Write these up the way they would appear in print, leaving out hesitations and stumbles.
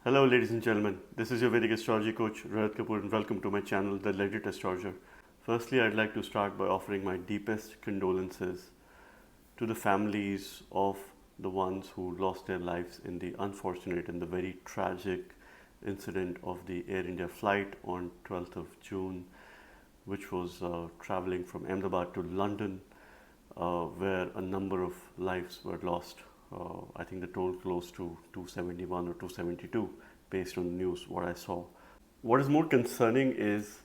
Hello, ladies and gentlemen. This is your Vedic astrology coach, Rohit Kapoor, and welcome to my channel, The Legit Astrologer. Firstly, I'd like to start by offering my deepest condolences to the families of the ones who lost their lives in the unfortunate and the very tragic incident of the Air India flight on 12th of June, which was traveling from Ahmedabad to London, where a number of lives were lost. I think the total close to 271 or 272 based on the news, what I saw. What is more concerning is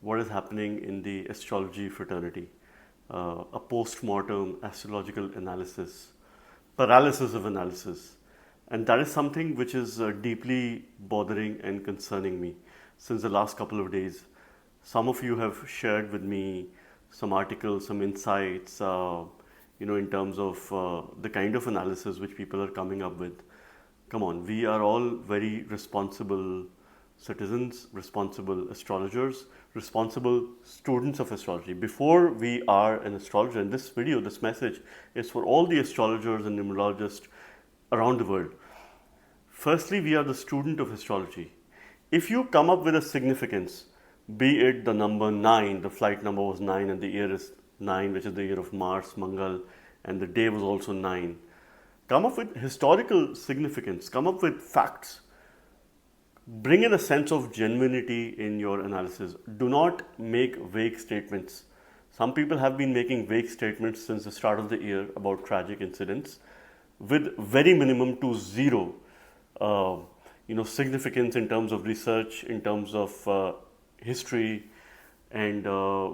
what is happening in the astrology fraternity. A post-mortem astrological analysis, paralysis of analysis. And that is something which is deeply bothering and concerning me since the last couple of days. Some of you have shared with me some articles, some insights, in terms of the kind of analysis which people are coming up with. Come on, we are all very responsible citizens, responsible astrologers, responsible students of astrology. Before we are an astrologer, and this video, this message is for all the astrologers and numerologists around the world. Firstly, we are the student of astrology. If you come up with a significance, be it the number 9, the flight number was 9 and the year is 9, which is the year of Mars, Mangal, and the day was also 9. Come up with historical significance, come up with facts. Bring in a sense of genuinity in your analysis. Do not make vague statements. Some people have been making vague statements since the start of the year about tragic incidents with very minimum to zero significance in terms of research, in terms of history, and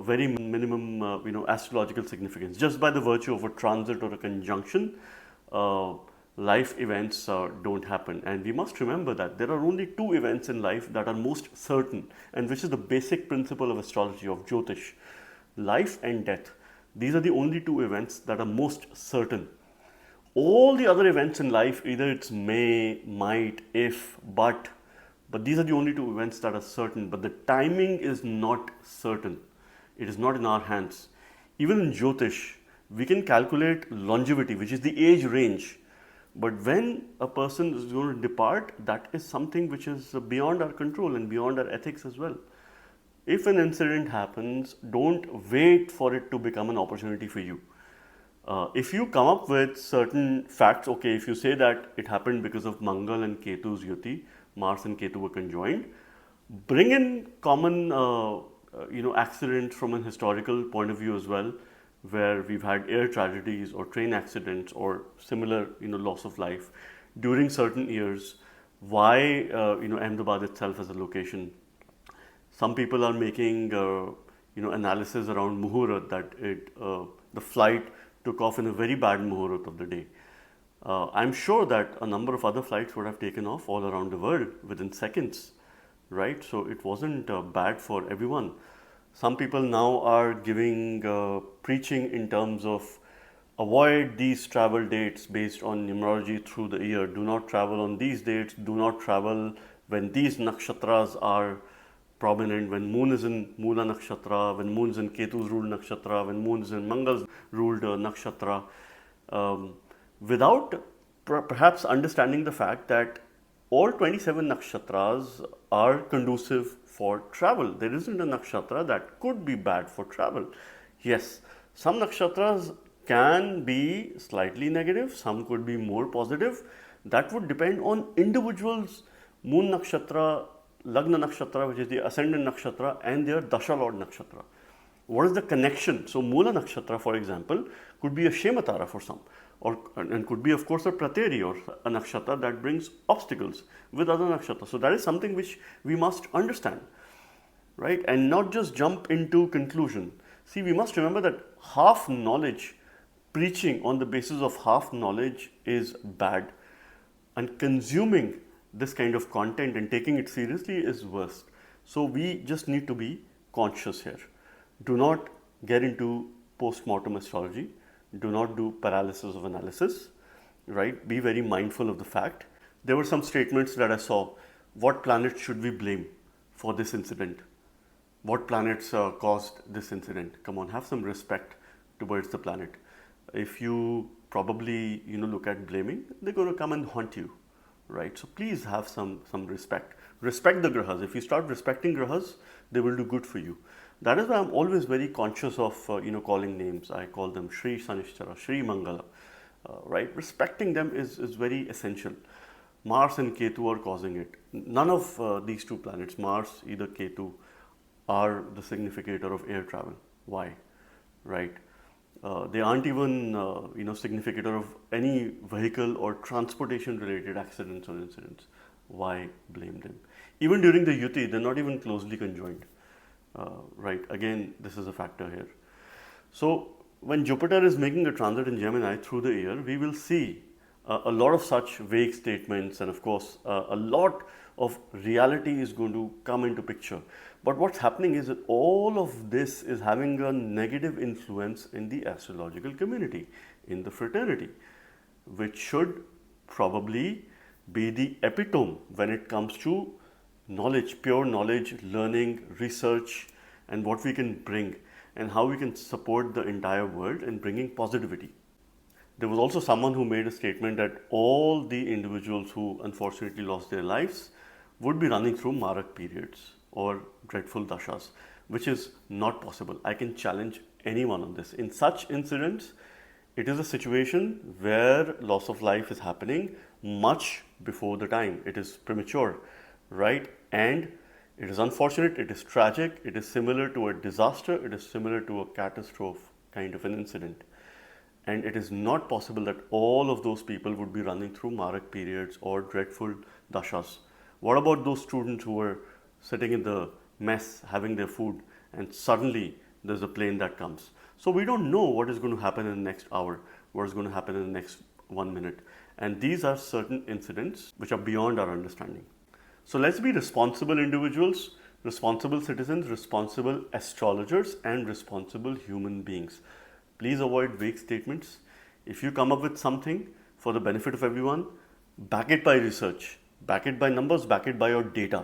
very minimum astrological significance. Just by the virtue of a transit or a conjunction, life events don't happen. And we must remember that there are only two events in life that are most certain, and which is the basic principle of astrology, of Jyotish: life and death. These are the only two events that are most certain. All the other events in life, either it's may, might, if, but these are the only two events that are certain. But the timing is not certain. It is not in our hands. Even in Jyotish, we can calculate longevity, which is the age range. But when a person is going to depart, that is something which is beyond our control and beyond our ethics as well. If an incident happens, don't wait for it to become an opportunity for you. If you come up with certain facts, okay, if you say that it happened because of Mangal and Ketu's Yuti, Mars and Ketu were conjoined, bring in common accidents from an historical point of view as well, where we've had air tragedies or train accidents or similar loss of life during certain years. Why Ahmedabad itself as a location? Some people are making analysis around Muhurat, that the flight took off in a very bad Muhurat of the day. I'm sure that a number of other flights would have taken off all around the world within seconds, right? So it wasn't bad for everyone. Some people now are giving preaching in terms of avoid these travel dates based on numerology through the year. Do not travel on these dates. Do not travel when these nakshatras are prominent, when moon is in Mula nakshatra, when moon is in Ketu's ruled nakshatra, when moon is in Mangal's ruled nakshatra, without perhaps understanding the fact that all 27 nakshatras are conducive for travel. There isn't a nakshatra that could be bad for travel. Yes, some nakshatras can be slightly negative, some could be more positive. That would depend on individuals' moon nakshatra, Lagna nakshatra, which is the ascendant nakshatra, and their Dasha Lord nakshatra. What is the connection? So, Mula nakshatra, for example, could be a Shematara for some, and could be, of course, a Prateri or a nakshatra that brings obstacles with other nakshatras. So, that is something which we must understand, right? And not just jump into conclusion. See, we must remember that half knowledge, preaching on the basis of half knowledge is bad, and consuming this kind of content and taking it seriously is worst. So we just need to be conscious here. Do not get into post-mortem astrology. Do not do paralysis of analysis, right? Be very mindful of the fact. There were some statements that I saw. What planet should we blame for this incident? What planets caused this incident? Come on, have some respect towards the planet. If you probably look at blaming, they're going to come and haunt you. right? So please have some respect. Respect the grahas. If you start respecting grahas, they will do good for you. That is why I'm always very conscious of calling names. I call them Shri Sanishchara, Shri Mangala, right? Respecting them is very essential. Mars and Ketu are causing it. None of these two planets, Mars, either Ketu, are the significator of air travel. Why? Right? They aren't even significator of any vehicle or transportation related accidents or incidents. Why blame them? Even during the Yuti, they're not even closely conjoined. Right? Again, this is a factor here. So when Jupiter is making a transit in Gemini through the year, we will see a lot of such vague statements, and of course a lot of reality is going to come into picture. But what's happening is that all of this is having a negative influence in the astrological community, in the fraternity, which should probably be the epitome when it comes to knowledge, pure knowledge, learning, research, and what we can bring and how we can support the entire world in bringing positivity. There was also someone who made a statement that all the individuals who unfortunately lost their lives would be running through Marak periods or dreadful dashas, which is not possible. I can challenge anyone on this. In such incidents, it is a situation where loss of life is happening much before the time. It is premature, right? And it is unfortunate, it is tragic, it is similar to a disaster, it is similar to a catastrophe kind of an incident. And it is not possible that all of those people would be running through Marak periods or dreadful dashas. What about those students who were sitting in the mess having their food and suddenly there's a plane that comes? So we don't know what is going to happen in the next hour, what is going to happen in the next 1 minute. And these are certain incidents which are beyond our understanding. So let's be responsible individuals, responsible citizens, responsible astrologers, and responsible human beings. Please avoid vague statements. If you come up with something for the benefit of everyone, back it by research, back it by numbers, back it by your data,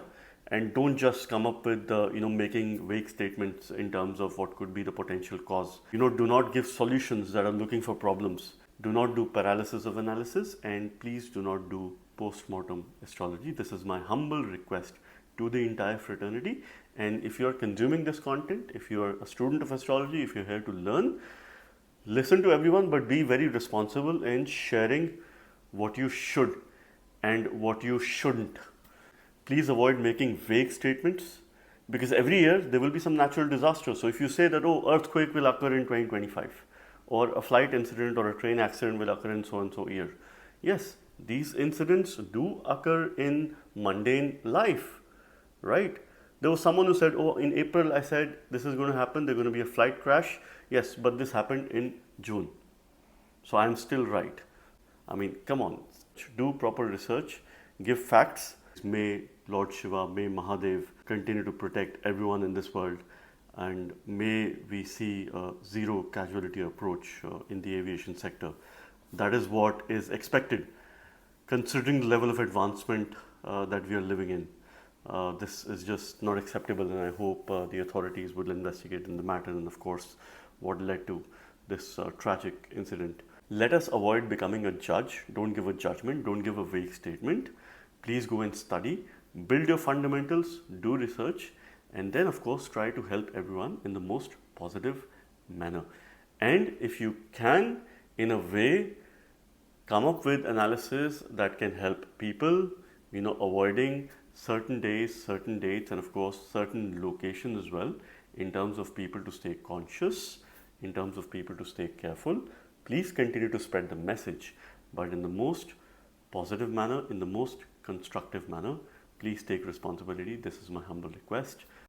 and don't just come up with making vague statements in terms of what could be the potential cause. Do not give solutions that are looking for problems. Do not do paralysis of analysis, and please do not do postmortem astrology. This is my humble request to the entire fraternity. And if you are consuming this content, if you are a student of astrology, if you're here to learn, listen to everyone, but be very responsible in sharing what you should and what you shouldn't. Please avoid making vague statements, because every year there will be some natural disaster. So if you say that, oh, earthquake will occur in 2025, or a flight incident or a train accident will occur in so and so year. Yes, these incidents do occur in mundane life, right? There was someone who said, oh, in April I said this is going to happen, there's going to be a flight crash. Yes, but this happened in June. So I'm still right. I mean, come on, do proper research, give facts. May Lord Shiva, may Mahadev continue to protect everyone in this world, and may we see a zero casualty approach in the aviation sector. That is what is expected, considering the level of advancement that we are living in. This is just not acceptable, and I hope the authorities will investigate in the matter, and of course what led to this tragic incident. Let us avoid becoming a judge. Don't give a judgment, don't give a vague statement. Please go and study, build your fundamentals, do research, and then of course try to help everyone in the most positive manner. And if you can, in a way, come up with analysis that can help people, avoiding certain days, certain dates, and of course certain locations as well, in terms of people to stay conscious, in terms of people to stay careful. Please continue to spread the message, but in the most positive manner, in the most constructive manner. Please take responsibility. This is my humble request.